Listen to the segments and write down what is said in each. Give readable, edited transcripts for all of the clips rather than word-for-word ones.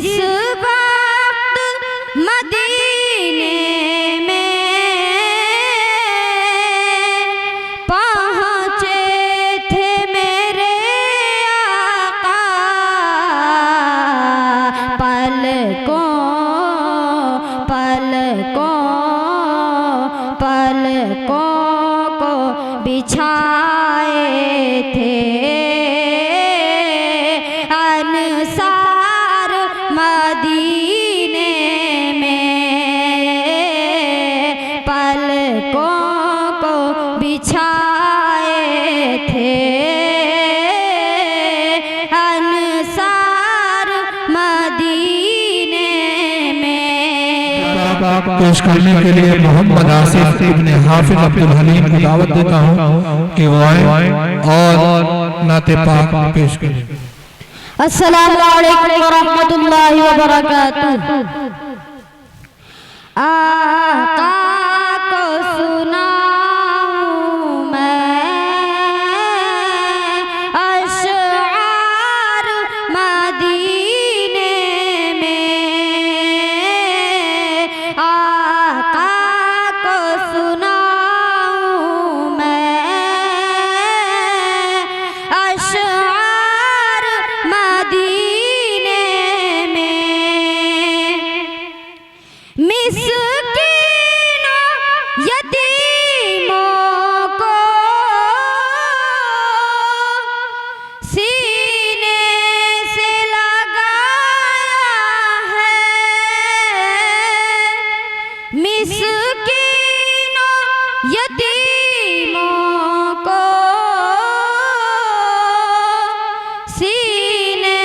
जिस वक्त मदीने में पहुँचे थे मेरे आका, पलकों पलकों पलकों को बिछाए थे अनसार मदीने में, पलकों को बिछाए थे अनसार मदीने में। पेश करने के लिए मोहम्मद आसिफ इब्न हाफिज अब्दुल हलीम को दावत देता हूँ कि वो आए और नाते पाक पेश करें। अस्सलामु अलैकुम व रहमतुल्लाहि व बरकातुहू। आका को सुनाऊं मैं अशआर मदीने में, आका को सुनाऊं मैं अशआर मदीने में। मिस्कीनों यतीमों को सीने से लगाया है, मिस्कीनों यतीमों को सीने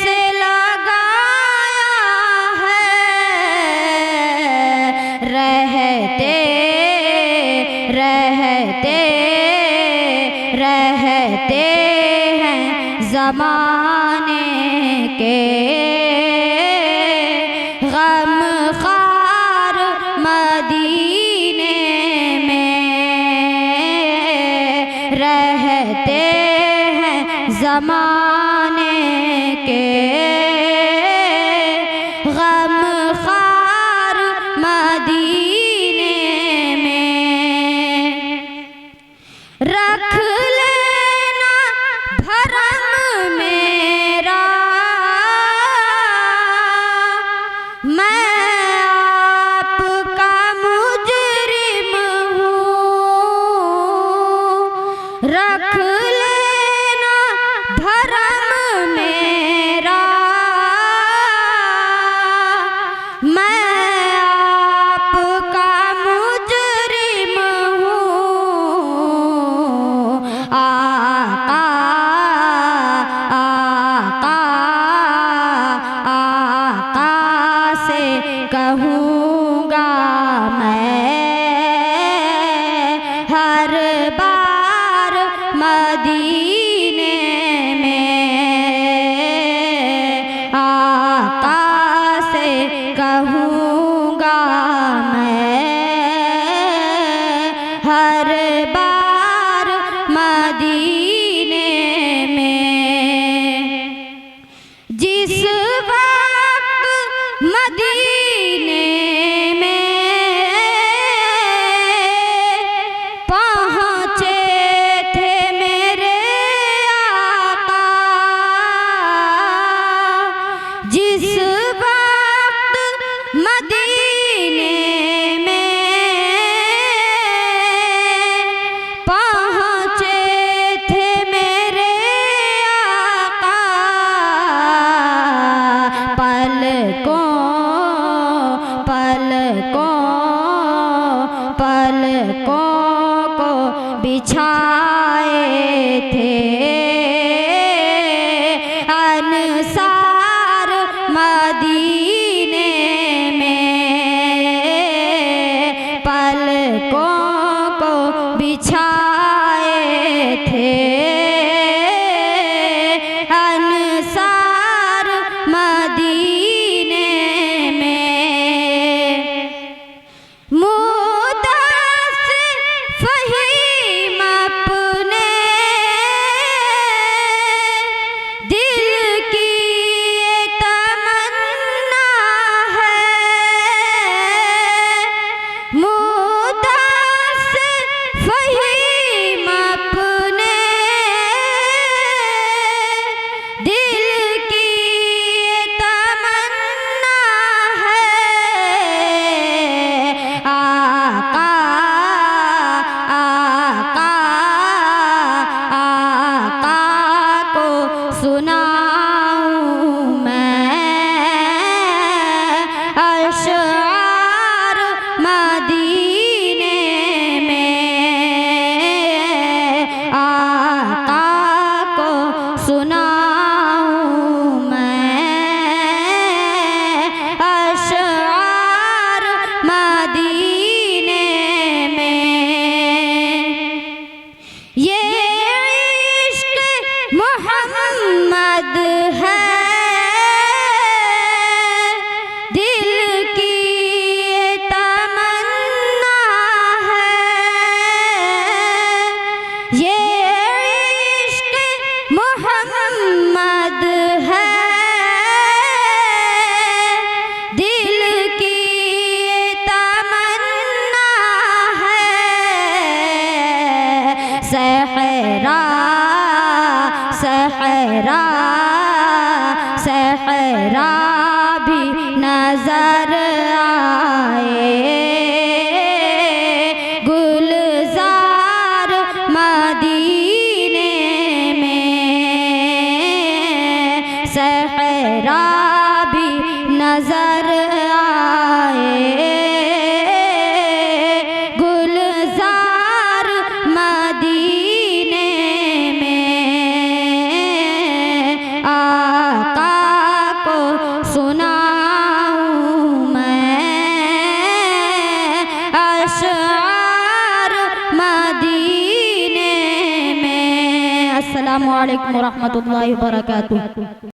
से लगाया है, रहते रहते रहते हैं ज़माने के गमख़ार मदीने में, रहते हैं ज़माने के गमख़ार मदीने में। रख लेना भरम मेरा, मैं आपका मुजरिम हूँ। रख लेना भरम मेरा, मैं आपका मुजरिम हूँ। आका आका आका से कहूँगा मैं हर बार मदीने में, आका से कहूँगा मैं हर बार मदीने में। जिस वक्त मदीने में पहुँचे थे मेरे आका, जिस वक्त मदीने में पहुँचे थे मेरे आका, पलकों पलकों पलकों को बिछाए थे अनसार मदीने में, पलकों को बिछाए थे अनसार मदीने में। मुद्दस्सिर फ़हीम अपने दिल की ये तमन्ना नजर आए, गुलजार मदीने में, सहरा भी नजर आए, गुलजार मदीने में। आका को सुनाऊं मैं अशआर मदीने में। अस्सलामु अलैकुम व रहमतुल्लाहि व बरकातुहू।